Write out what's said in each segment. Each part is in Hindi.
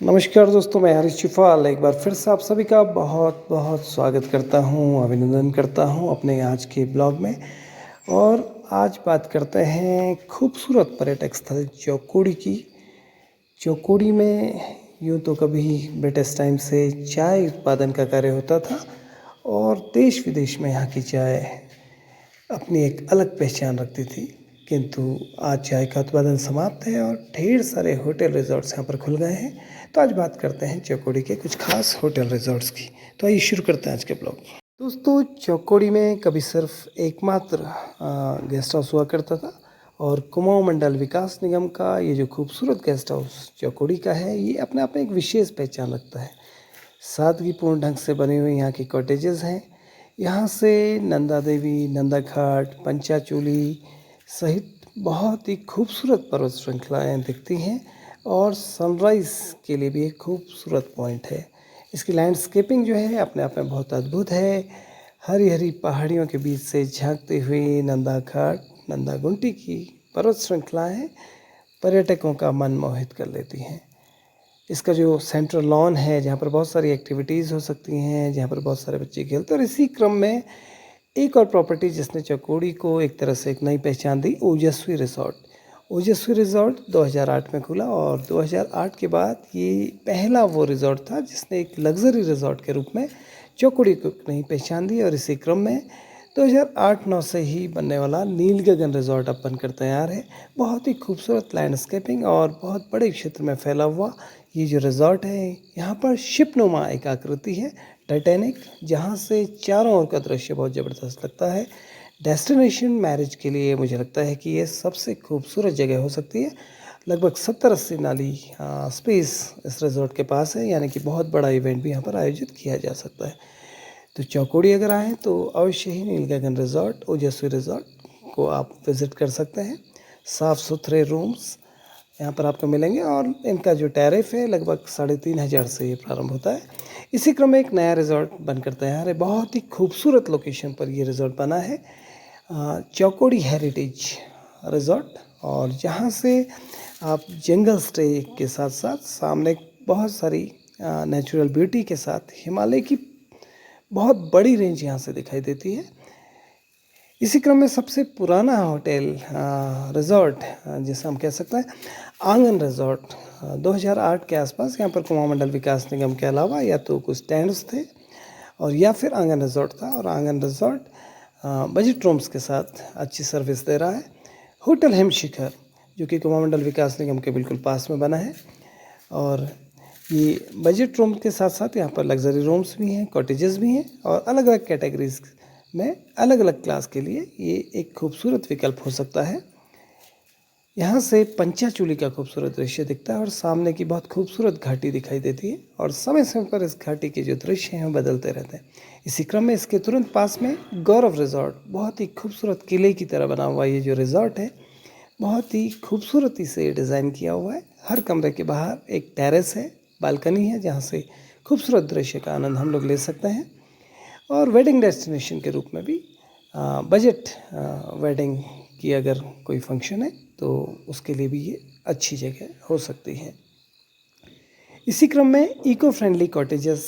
नमस्कार दोस्तों, मैं हरीश चिफाल एक बार फिर से आप सभी का बहुत बहुत स्वागत करता हूं, अभिनंदन करता हूं अपने आज के ब्लॉग में। और आज बात करते हैं खूबसूरत पर्यटक स्थल चौकोड़ी की। चौकोड़ी में यूँ तो कभी ब्रिटिश टाइम से चाय उत्पादन का कार्य होता था और देश विदेश में यहाँ की चाय अपनी एक अलग पहचान रखती थी। किंतु आज चाय का उत्पादन समाप्त है और ढेर सारे होटल रिज़ॉर्ट्स यहाँ पर खुल गए हैं। तो आज बात करते हैं चौकोड़ी के कुछ खास होटल रिज़ॉर्ट्स की। तो आइए शुरू करते हैं आज के ब्लॉग। दोस्तों, चौकोड़ी में कभी सिर्फ एकमात्र गेस्ट हाउस हुआ करता था और कुमाऊं मंडल विकास निगम का ये जो खूबसूरत गेस्ट हाउस चौकोड़ी का है, ये अपने आप में एक विशेष पहचान रखता है। सादगीपूर्ण ढंग से बनी हुई यहाँ की कॉटेजेस हैं। यहाँ से नंदा देवी, नंदा घाट, पंचाचूली सहित बहुत ही खूबसूरत पर्वत श्रृंखलाएँ दिखती हैं और सनराइज़ के लिए भी एक खूबसूरत पॉइंट है। इसकी लैंडस्केपिंग जो है अपने आप में बहुत अद्भुत है। हरी हरी पहाड़ियों के बीच से झांकती हुई नंदा घाट, नंदा गुंटी की पर्वत श्रृंखलाएँ पर्यटकों का मन मोहित कर लेती हैं। इसका जो सेंट्रल लॉन है, जहाँ पर बहुत सारी एक्टिविटीज़ हो सकती हैं, जहाँ पर बहुत सारे बच्चे खेलते हैं, और इसी क्रम में एक और प्रॉपर्टी जिसने चौकोड़ी को एक तरह से एक नई पहचान दी, ओजस्वी रिज़ॉर्ट। ओजस्वी रिज़ॉर्ट 2008 में खुला और 2008 के बाद ये पहला वो रिज़ॉर्ट था जिसने एक लग्ज़री रिज़ॉर्ट के रूप में चौकोड़ी को एक नई पहचान दी। और इसी क्रम में 2008-9 से ही बनने वाला नील गगन रिज़ॉर्ट अब बनकर तैयार है। बहुत ही खूबसूरत लैंडस्केपिंग और बहुत बड़े क्षेत्र में फैला हुआ ये जो रिज़ॉर्ट है, यहाँ पर शिपनुमा एक आकृति है टाइटैनिक, जहाँ से चारों ओर का दृश्य बहुत ज़बरदस्त लगता है। डेस्टिनेशन मैरिज के लिए मुझे लगता है कि ये सबसे खूबसूरत जगह हो सकती है। लगभग 70-80 नाली स्पेस इस रिज़ॉर्ट के पास है, यानी कि बहुत बड़ा इवेंट भी यहाँ पर आयोजित किया जा सकता है। तो चौकोड़ी अगर आएँ तो अवश्य ही नील गगन रिज़ॉर्ट, ओजस्वी रिज़ॉर्ट को आप विज़िट कर सकते हैं। साफ़ सुथरे रूम्स यहाँ पर आपको मिलेंगे और इनका जो टैरिफ है लगभग 3,500 से ये प्रारंभ होता है। इसी क्रम में एक नया रिज़ॉर्ट बनकर तैयार है। बहुत ही खूबसूरत लोकेशन पर ये रिज़ॉर्ट बना है, चौकोड़ी हेरिटेज रिज़ॉर्ट, और जहाँ से आप जंगल स्टे के साथ साथ सामने बहुत सारी नेचुरल ब्यूटी के साथ हिमालय की बहुत बड़ी रेंज यहाँ से दिखाई देती है। इसी क्रम में सबसे पुराना होटल रिज़ॉर्ट जिसे हम कह सकते हैं आंगन रिज़ॉर्ट, 2008 के आसपास यहाँ पर कुमाऊं मंडल विकास निगम के अलावा या तो कुछ टेंट्स थे और या फिर आंगन रिज़ॉर्ट था। और आंगन रिज़ॉर्ट बजट रूम्स के साथ अच्छी सर्विस दे रहा है। होटल हिमशिखर जो कि कुमाऊं मंडल विकास निगम के बिल्कुल पास में बना है, और ये बजट रूम के साथ साथ यहाँ पर लग्जरी रूम्स भी हैं, कॉटेजेस भी हैं, और अलग अलग कैटेगरीज में अलग अलग क्लास के लिए ये एक खूबसूरत विकल्प हो सकता है। यहाँ से पंचाचूली का खूबसूरत दृश्य दिखता है और सामने की बहुत खूबसूरत घाटी दिखाई देती है, और समय समय पर इस घाटी के जो दृश्य हैं बदलते रहते हैं। इसी क्रम में इसके तुरंत पास में गौरव रिज़ॉर्ट, बहुत ही खूबसूरत किले की तरह बना हुआ ये जो रिज़ॉर्ट है, बहुत ही खूबसूरती से डिज़ाइन किया हुआ है। हर कमरे के बाहर एक टेरेस है, बालकनी है, जहाँ से खूबसूरत दृश्य का आनंद हम लोग ले सकते हैं। और वेडिंग डेस्टिनेशन के रूप में भी बजट वेडिंग की अगर कोई फंक्शन है तो उसके लिए भी ये अच्छी जगह हो सकती है। इसी क्रम में इको फ्रेंडली कॉटेजेस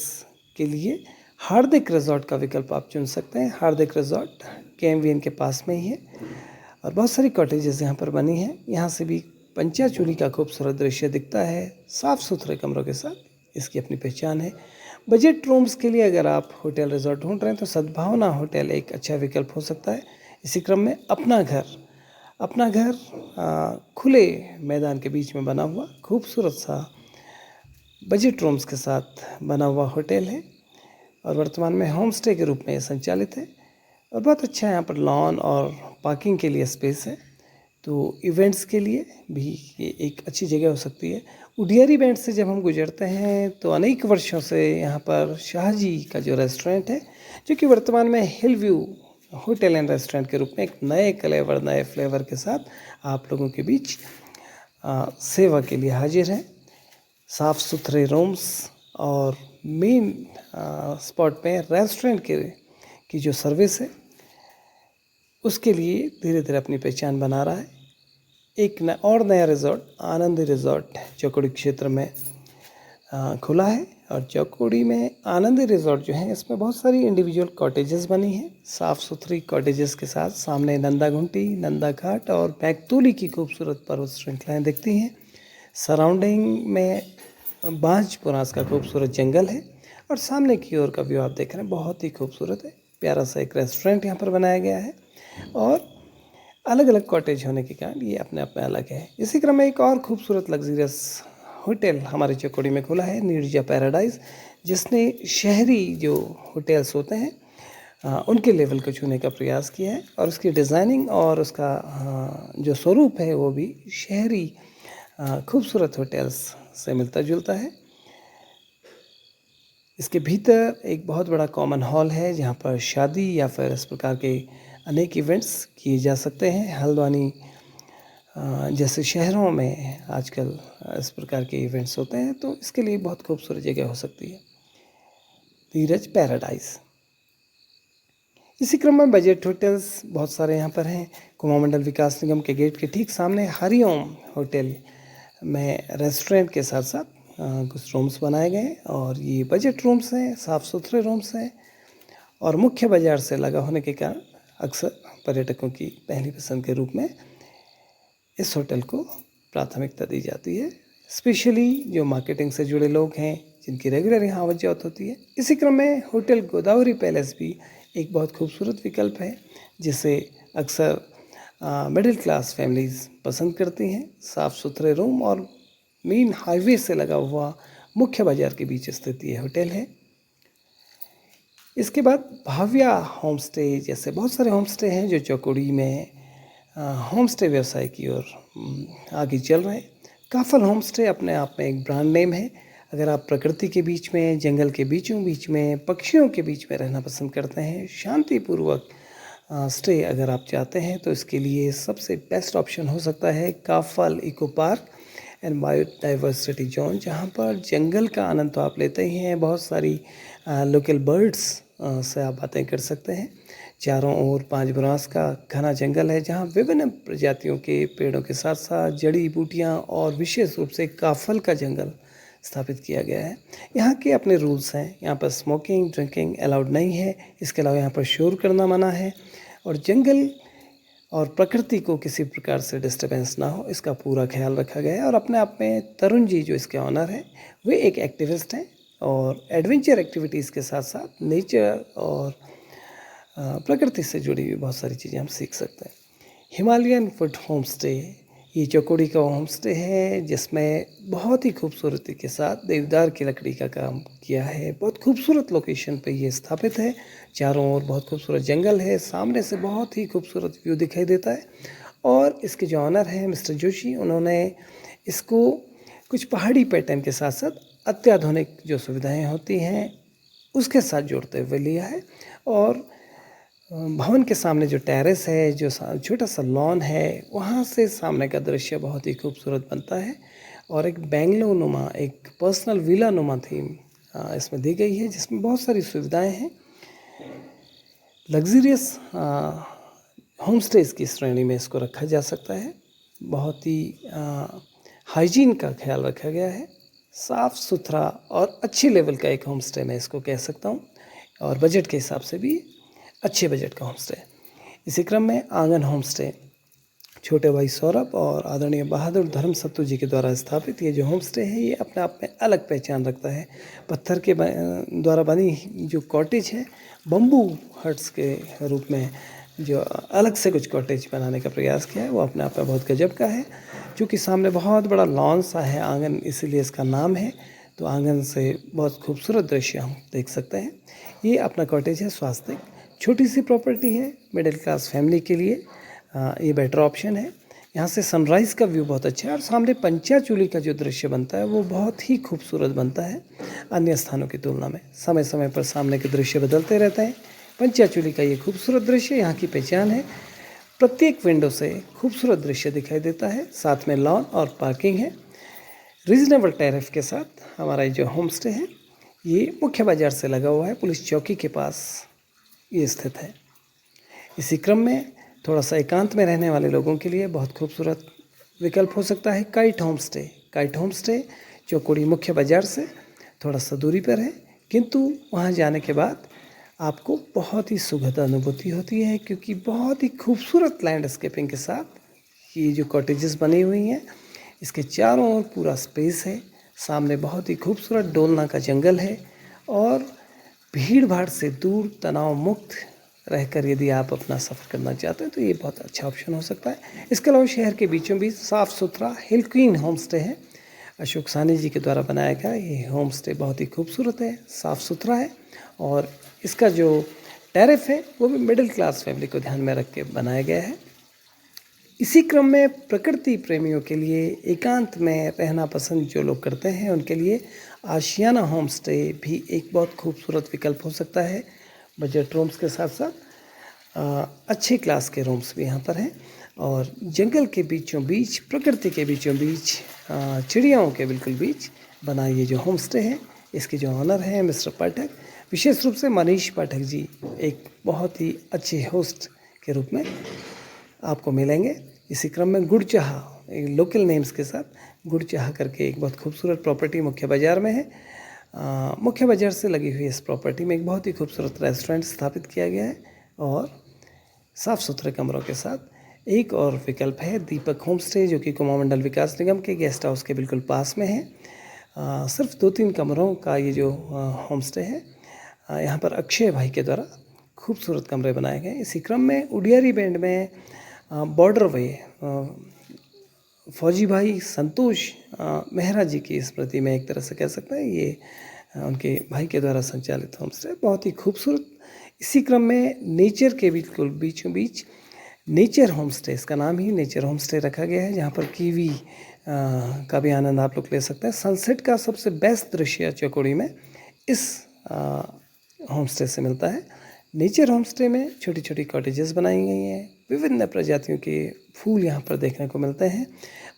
के लिए हार्दिक रिज़ॉर्ट का विकल्प आप चुन सकते हैं। हार्दिक रिज़ॉर्ट KMVN के पास में ही है और बहुत सारी कॉटेजेस यहाँ पर बनी हैं। यहाँ से भी पंचाचूली का खूबसूरत दृश्य दिखता है, साफ़ सुथरे कमरों के साथ इसकी अपनी पहचान है। बजट रूम्स के लिए अगर आप होटल रिज़ॉर्ट ढूंढ रहे हैं तो सद्भावना होटल एक अच्छा विकल्प हो सकता है। इसी क्रम में अपना घर, खुले मैदान के बीच में बना हुआ खूबसूरत सा बजट रूम्स के साथ बना हुआ होटल है और वर्तमान में होम स्टे के रूप में ये संचालित है, और बहुत अच्छा यहाँ पर लॉन और पार्किंग के लिए स्पेस है। तो इवेंट्स के लिए भी ये एक अच्छी जगह हो सकती है। उडियारी बैंड से जब हम गुजरते हैं तो अनेक वर्षों से यहाँ पर शाहजी का जो रेस्टोरेंट है, जो कि वर्तमान में हिल व्यू होटल एंड रेस्टोरेंट के रूप में एक नए फ्लेवर के साथ आप लोगों के बीच सेवा के लिए हाजिर है। साफ़ सुथरे रूम्स और मेन स्पॉट पे रेस्टोरेंट की जो सर्विस है उसके लिए धीरे धीरे अपनी पहचान बना रहा है। एक और नया रिज़ॉर्ट आनंद रिज़ॉर्ट चौकोड़ी क्षेत्र में खुला है। और चौकोड़ी में आनंद रिजॉर्ट जो है इसमें बहुत सारी इंडिविजुअल कॉटेजेस बनी हैं, साफ़ सुथरी कॉटेजेस के साथ। सामने नंदा घुंटी, नंदा घाट और बैतूली की खूबसूरत पर्वत श्रृंखलाएँ दिखती हैं। सराउंडिंग में बांजपुरास का खूबसूरत जंगल है और सामने की ओर का व्यू आप देख रहे हैं बहुत ही खूबसूरत है। प्यारा सा एक रेस्टोरेंट यहाँ पर बनाया गया है और अलग अलग कॉटेज होने के कारण ये अपने आप में अलग है। इसी क्रम में एक और खूबसूरत लग्जरियस होटल हमारे चौकोड़ी में खुला है, नीरजा पैराडाइज, जिसने शहरी जो होटल्स होते हैं उनके लेवल को छूने का प्रयास किया है और उसकी डिज़ाइनिंग और उसका जो स्वरूप है वो भी शहरी खूबसूरत होटल्स से मिलता जुलता है। इसके भीतर एक बहुत बड़ा कॉमन हॉल है जहाँ पर शादी या फिर इस प्रकार के अनेक इवेंट्स किए जा सकते हैं। हल्द्वानी जैसे शहरों में आजकल इस प्रकार के इवेंट्स होते हैं, तो इसके लिए बहुत खूबसूरत जगह हो सकती है नीरज पैराडाइज। इसी क्रम में बजट होटल्स बहुत सारे यहाँ पर हैं। कुमाऊं मंडल विकास निगम के गेट के ठीक सामने हरिओम होटल में रेस्टोरेंट के साथ साथ कुछ रूम्स बनाए गए हैं और ये बजट रूम्स हैं, साफ़ सुथरे रूम्स हैं और मुख्य बाज़ार से लगा होने के कारण अक्सर पर्यटकों की पहली पसंद के रूप में इस होटल को प्राथमिकता दी जाती है, स्पेशली जो मार्केटिंग से जुड़े लोग हैं जिनकी रेगुलर यहाँ आवत जावत होती है। इसी क्रम में होटल गोदावरी पैलेस भी एक बहुत खूबसूरत विकल्प है जिसे अक्सर मिडिल क्लास फैमिलीज़ पसंद करती हैं। साफ़ सुथरे रूम और मेन हाईवे से लगा हुआ मुख्य बाज़ार के बीच स्थित ये होटल है। इसके बाद भाव्या होम स्टे जैसे बहुत सारे होम स्टे हैं जो चौकोड़ी में होम स्टे व्यवसाय की ओर आगे चल रहे हैं। काफल होम स्टे अपने आप में एक ब्रांड नेम है। अगर आप प्रकृति के बीच में, जंगल के बीचों बीच में, पक्षियों के बीच में रहना पसंद करते हैं, शांतिपूर्वक स्टे अगर आप चाहते हैं, तो इसके लिए सबसे बेस्ट ऑप्शन हो सकता है Kafal eco park and biodiversity zone, जहाँ पर जंगल का आनंद तो आप लेते ही हैं, बहुत सारी लोकल बर्ड्स से आप बातें कर सकते हैं। चारों ओर बांजपुरास का घना जंगल है जहाँ विभिन्न प्रजातियों के पेड़ों के साथ साथ जड़ी बूटियाँ और विशेष रूप से काफल का जंगल स्थापित किया गया है। यहाँ के अपने रूल्स हैं, यहाँ पर स्मोकिंग ड्रिंकिंग अलाउड नहीं है। इसके अलावा यहाँ पर शोर करना मना है और जंगल और प्रकृति को किसी प्रकार से डिस्टर्बेंस ना हो, इसका पूरा ख्याल रखा गया है। और अपने आप में तरुण जी जो इसके ऑनर हैं वे एक एक्टिविस्ट हैं और एडवेंचर एक्टिविटीज़ के साथ साथ नेचर और प्रकृति से जुड़ी हुई बहुत सारी चीज़ें हम सीख सकते हैं। हिमालयन फूड होम स्टे, ये चौकोड़ी का होम स्टे है जिसमें बहुत ही खूबसूरती के साथ देवदार की लकड़ी का काम किया है। बहुत खूबसूरत लोकेशन पे ये स्थापित है। चारों ओर बहुत खूबसूरत जंगल है, सामने से बहुत ही खूबसूरत व्यू दिखाई देता है। और इसके जो ऑनर हैं मिस्टर जोशी, उन्होंने इसको कुछ पहाड़ी पैटर्न के साथ साथ अत्याधुनिक जो सुविधाएँ होती हैं उसके साथ जोड़ते हुए लिया है। और भवन के सामने जो टेरेस है, जो छोटा सा लॉन है, वहाँ से सामने का दृश्य बहुत ही खूबसूरत बनता है और एक बेंगलो नुमा, एक पर्सनल विला नुमा थीम इसमें दी गई है जिसमें बहुत सारी सुविधाएं हैं। लग्जरियस होम स्टेज की श्रेणी में इसको रखा जा सकता है। बहुत ही हाइजीन का ख्याल रखा गया है। साफ़ सुथरा और अच्छे लेवल का एक होम स्टे मैं इसको कह सकता हूँ और बजट के हिसाब से भी अच्छे बजट का होम स्टे। इसी क्रम में आंगन होम स्टे, छोटे भाई सौरभ और आदरणीय बहादुर धर्म सत्तू जी के द्वारा स्थापित ये जो होम स्टे है ये अपने आप में अलग पहचान रखता है। पत्थर के द्वारा बनी जो कॉटेज है, बम्बू हट्स के रूप में जो अलग से कुछ कॉटेज बनाने का प्रयास किया है वो अपने आप में बहुत गजब का है। क्योंकि सामने बहुत बड़ा लॉन सा है आंगन, इसीलिए इसका नाम है। तो आंगन से बहुत खूबसूरत दृश्य हम देख सकते हैं। ये अपना कॉटेज है स्वास्तिक, छोटी सी प्रॉपर्टी है, मिडिल क्लास फैमिली के लिए ये बेटर ऑप्शन है। यहाँ से सनराइज़ का व्यू बहुत अच्छा है और सामने पंचाचूली का जो दृश्य बनता है वो बहुत ही खूबसूरत बनता है अन्य स्थानों की तुलना में। समय समय पर सामने के दृश्य बदलते रहते हैं। पंचाचूली का ये खूबसूरत दृश्य यहाँ की पहचान है। प्रत्येक विंडो से खूबसूरत दृश्य दिखाई देता है, साथ में लॉन और पार्किंग है। रीजनेबल टैरिफ के साथ हमारा जो होम स्टे है ये मुख्य बाज़ार से लगा हुआ है, पुलिस चौकी के पास ये स्थित है। इसी क्रम में थोड़ा सा एकांत में रहने वाले लोगों के लिए बहुत खूबसूरत विकल्प हो सकता है kite home stay. Kite home stay Chaukori मुख्य बाज़ार से थोड़ा सा दूरी पर है, किंतु वहाँ जाने के बाद आपको बहुत ही सुखद अनुभूति होती है, क्योंकि बहुत ही खूबसूरत लैंडस्केपिंग के साथ ये जो कॉटेजेस बनी हुई हैं, इसके चारों ओर पूरा स्पेस है। सामने बहुत ही खूबसूरत डोलना का जंगल है और भीड़ भाड़ से दूर तनाव मुक्त रहकर यदि आप अपना सफ़र करना चाहते हैं तो ये बहुत अच्छा ऑप्शन हो सकता है। इसके अलावा शहर के बीचों बीच साफ़ सुथरा हिल क्वीन होम स्टे है। अशोक साहनी जी के द्वारा बनाया गया ये होम स्टे बहुत ही खूबसूरत है, साफ़ सुथरा है और इसका जो टैरिफ है वो भी मिडिल क्लास फैमिली को ध्यान में रख के बनाया गया है। इसी क्रम में प्रकृति प्रेमियों के लिए एकांत में रहना पसंद जो लोग करते हैं उनके लिए आशियाना होम स्टे भी एक बहुत खूबसूरत विकल्प हो सकता है। बजट रूम्स के साथ साथ अच्छे क्लास के रूम्स भी यहाँ पर हैं और जंगल के बीचों बीच, प्रकृति के बीचों बीच, चिड़ियाओं के बिल्कुल बीच बना ये जो होम स्टे है, इसके जो ऑनर हैं मिस्टर पाठक, विशेष रूप से मनीष पाठक जी एक बहुत ही अच्छे होस्ट के रूप में आपको मिलेंगे। इसी क्रम में गुड़चाह लोकल नेम्स के साथ गुड़चाह करके एक बहुत खूबसूरत प्रॉपर्टी मुख्य बाज़ार में है। मुख्य बाज़ार से लगी हुई इस प्रॉपर्टी में एक बहुत ही खूबसूरत रेस्टोरेंट स्थापित किया गया है और साफ़ सुथरे कमरों के साथ एक और विकल्प है दीपक होम स्टे, जो कि कुमाऊं मंडल विकास निगम के गेस्ट हाउस के बिल्कुल पास में है। सिर्फ 2-3 कमरों का ये जो होम स्टे है, यहाँ पर अक्षय भाई के द्वारा खूबसूरत कमरे बनाए गए। इसी क्रम में उडियारी बैंड में बॉर्डर वे फौजी भाई संतोष मेहरा जी की स्मृति में एक तरह से कह सकते हैं ये उनके भाई के द्वारा संचालित होम स्टे बहुत ही खूबसूरत। इसी क्रम में नेचर के बिल्कुल बीचों बीच नेचर होम स्टे, इसका नाम ही नेचर होम स्टे रखा गया है, जहाँ पर कीवी का भी आनंद आप लोग ले सकते हैं। सनसेट का सबसे बेस्ट दृश्य चौकोड़ी में इस होम स्टे से मिलता है। नेचर होम स्टे में छोटी छोटी कॉटेजेस बनाई गई हैं, विभिन्न प्रजातियों के फूल यहाँ पर देखने को मिलते हैं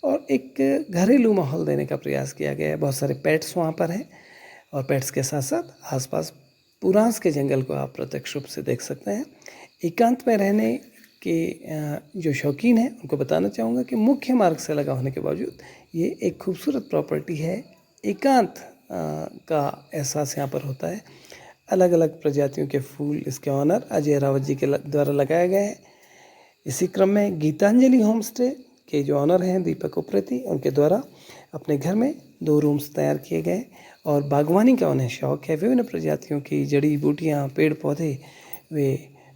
और एक घरेलू माहौल देने का प्रयास किया गया है। बहुत सारे पेट्स वहाँ पर हैं और पेट्स के साथ साथ आसपास पुरांस के जंगल को आप प्रत्यक्ष रूप से देख सकते हैं। एकांत में रहने के जो शौकीन हैं उनको बताना चाहूँगा कि मुख्य मार्ग से लगा होने के बावजूद ये एक खूबसूरत प्रॉपर्टी है। एकांत का एहसास यहाँ पर होता है। अलग अलग प्रजातियों के फूल इसके ऑनर अजय रावत जी के द्वारा लगाया गया है। इसी क्रम में गीतांजलि होम स्टे के जो ऑनर हैं दीपक उप्रेती, उनके द्वारा अपने घर में 2 रूम्स तैयार किए गए और बागवानी का उन्हें शौक़ है। विभिन्न प्रजातियों की जड़ी बूटियाँ, पेड़ पौधे वे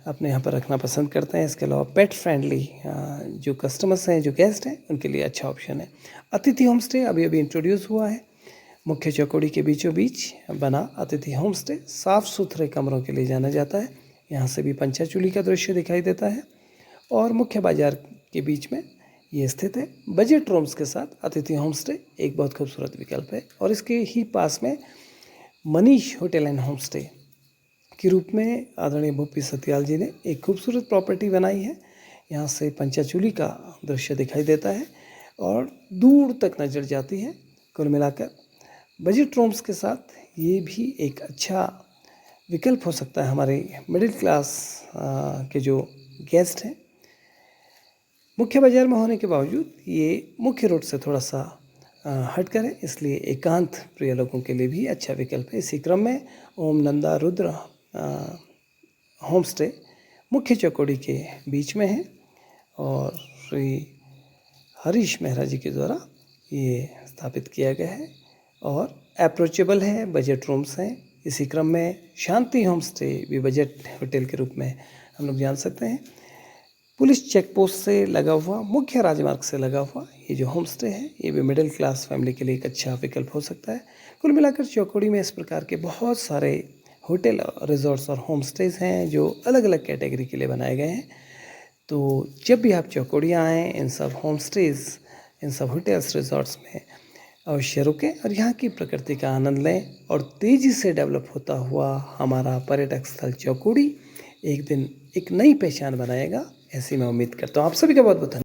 अपने यहाँ पर रखना पसंद करते हैं। इसके अलावा पेट फ्रेंडली जो कस्टमर्स हैं, जो गेस्ट हैं, उनके लिए अच्छा ऑप्शन है। अतिथि होम स्टे अभी अभी इंट्रोड्यूस हुआ है। मुख्य चौकोड़ी के बीचों बीच बना अतिथि होम स्टे साफ़ सुथरे कमरों के लिए जाना जाता है। यहाँ से भी पंचाचूली का दृश्य दिखाई देता है और मुख्य बाज़ार के बीच में ये स्थित है। बजट रूम्स के साथ अतिथि होम स्टे एक बहुत खूबसूरत विकल्प है और इसके ही पास में Manish hotel and home stay के रूप में आदरणीय भूपी सत्याल जी ने एक खूबसूरत प्रॉपर्टी बनाई है। यहाँ से पंचाचूली का दृश्य दिखाई देता है और दूर तक नज़र जाती है। कुल मिलाकर बजट रूम्स के साथ ये भी एक अच्छा विकल्प हो सकता है हमारे मिडिल क्लास के जो गेस्ट हैं। मुख्य बाज़ार में होने के बावजूद ये मुख्य रोड से थोड़ा सा हट कर है, इसलिए एकांत प्रिय लोगों के लिए भी अच्छा विकल्प है। इसी क्रम में ओम नंदा रुद्र होम स्टे मुख्य चौकोड़ी के बीच में है और श्री हरीश मेहरा जी के द्वारा ये स्थापित किया गया है और अप्रोचेबल है। बजट रूम्स हैं। इसी क्रम में शांति होम स्टे भी बजट होटल के रूप में हम लोग जान सकते हैं। पुलिस चेक पोस्ट से लगा हुआ, मुख्य राजमार्ग से लगा हुआ ये जो होम स्टे है, ये भी मिडिल क्लास फैमिली के लिए एक अच्छा विकल्प हो सकता है। कुल मिलाकर चौकोड़ी में इस प्रकार के बहुत सारे होटल, रिजॉर्ट्स और होम स्टेज़ हैं जो अलग अलग कैटेगरी के लिए बनाए गए हैं। तो जब भी आप चौकोड़ी आएँ, इन सब होम स्टेज़, इन सब होटल्स, रिजॉर्ट्स में अवश्य रुकें और यहाँ की प्रकृति का आनंद लें और तेज़ी से डेवलप होता हुआ हमारा पर्यटक स्थल चौकोड़ी एक दिन एक नई पहचान बनाएगा, ऐसी मैं उम्मीद करता हूँ। आप सभी का बहुत बहुत धन्यवाद।